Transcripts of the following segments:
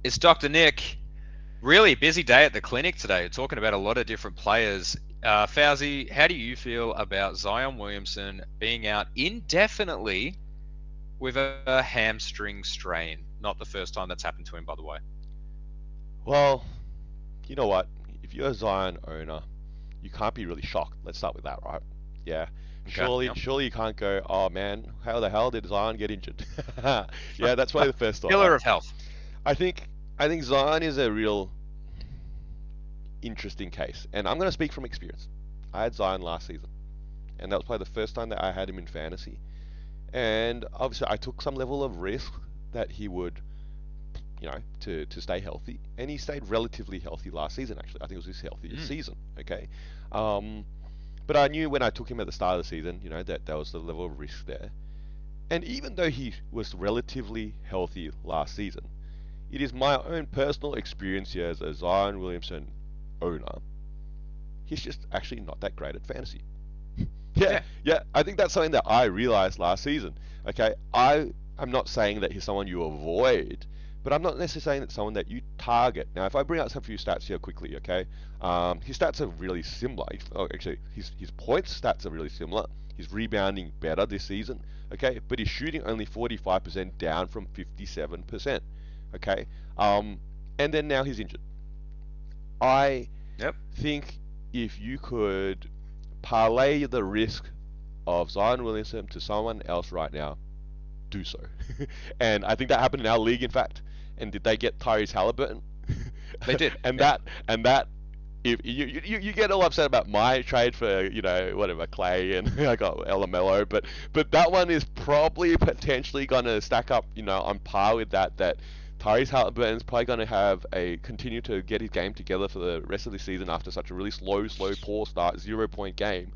It's Dr. Nick. Really busy day at the clinic today, talking about a lot of different players. Fauzi, how do you feel about Zion Williamson being out indefinitely with a hamstring strain? Not the first time that's happened to him, by the way. Well, you know what? If you're a Zion owner, you can't be really shocked. Let's start with that, right? Yeah. Okay. Surely, Yep. surely you can't go, oh man, how the hell did Zion get injured? Yeah, that's probably the first thought, Pillar right? of health. I think I think Zion is a real interesting case, and I'm going to speak from experience. I had Zion last season, and that was probably the first time that I had him in fantasy. And obviously, I took some level of risk that he would, to stay healthy, and he stayed relatively healthy last season. Actually, I think it was his healthiest Mm. season. Okay, um, but I knew when I took him at the start of the season, that there was the level of risk there. And even though he was relatively healthy last season, it is my own personal experience here as a Zion Williamson owner. He's just actually not that great at fantasy. Yeah, Yeah. yeah. I think that's something that I realized last season. Okay, I'm not saying that he's someone you avoid, but I'm not necessarily saying that someone that you target. Now, if I bring out some few stats here quickly, okay, his stats are really similar. Oh, actually, his points stats are really similar. He's rebounding better this season, okay, but he's shooting only 45% down from 57%, okay, um, and then now he's injured. I Yep. think if you could parlay the risk of Zion Williamson to someone else right now, do so. And I think that happened in our league, in fact. And did they get Tyrese Halliburton? They did. and Yep. that if you get all upset about my trade for whatever Clay and I got Lamelo, but that one is probably potentially gonna stack up on par with that Tyrese Halliburton's probably gonna have a continue to get his game together for the rest of the season after such a really slow, poor start, 0 point game.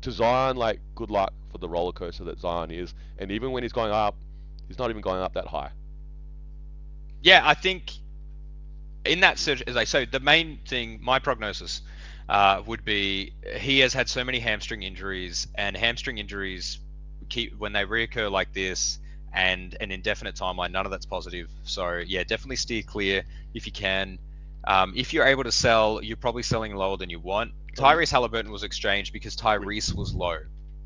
To Zion, like good luck for the roller coaster that Zion is, and even when he's going up, he's not even going up that high. Yeah, I think in that search, as I say, the main thing, my prognosis would be he has had so many hamstring injuries, and hamstring injuries keep when they reoccur like this and an indefinite timeline. None of that's positive. So yeah, definitely steer clear if you can. If you're able to sell, you're probably selling lower than you want. Oh, you, Tyrese Halliburton was exchanged because Tyrese was low,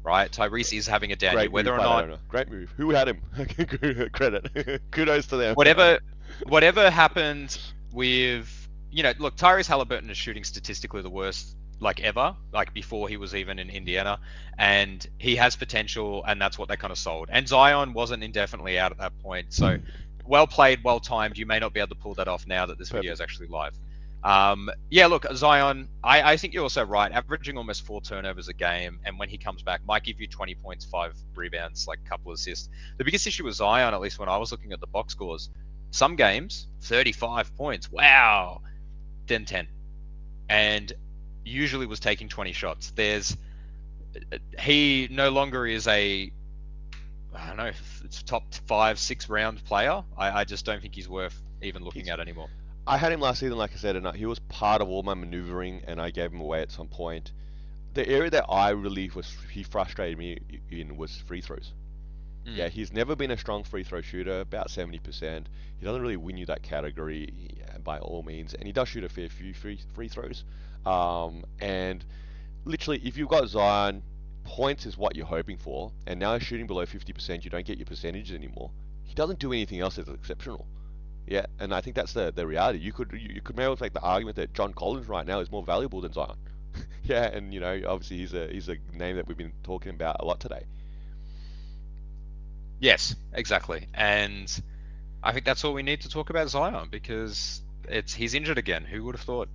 right? Tyrese is having a down year, great whether move or by that not owner. Great move. Who had him? Credit. Kudos to them. whatever whatever happened with look, Tyrese Halliburton is shooting statistically the worst like ever, like before he was even in Indiana, and he has potential, and that's what they kind of sold. And Zion wasn't indefinitely out at that point, so well played, well timed. You may not be able to pull that off now that this video is Perfect. actually live. Yeah, look, Zion, I think you're also right. Averaging almost 4 turnovers a game, and when he comes back, might give you 20 points, 5 rebounds, like a couple of assists. The biggest issue with Zion, at least when I was looking at the box scores, some games 35 points, wow, then 10, and usually was taking 20 shots. He no longer is a, I don't know, it's top 5, 6 round player. I just don't think he's worth even looking He's. at anymore. I had him last season, like I said, and he was part of all my maneuvering, and I gave him away at some point. The area that I really was he frustrated me in was free throws. Mm. Yeah, he's never been a strong free throw shooter, about 70%. He doesn't really win you that category by all means, and he does shoot a fair few free throws. And literally, if you've got Zion, points is what you're hoping for, and now he's shooting below 50%, you don't get your percentages anymore. He doesn't do anything else that's exceptional. Yeah, and I think that's the reality. You could maybe make the argument that John Collins right now is more valuable than Zion. Yeah, and obviously he's a name that we've been talking about a lot today. Yes, exactly. And I think that's all we need to talk about Zion because it's he's injured again. Who would have thought?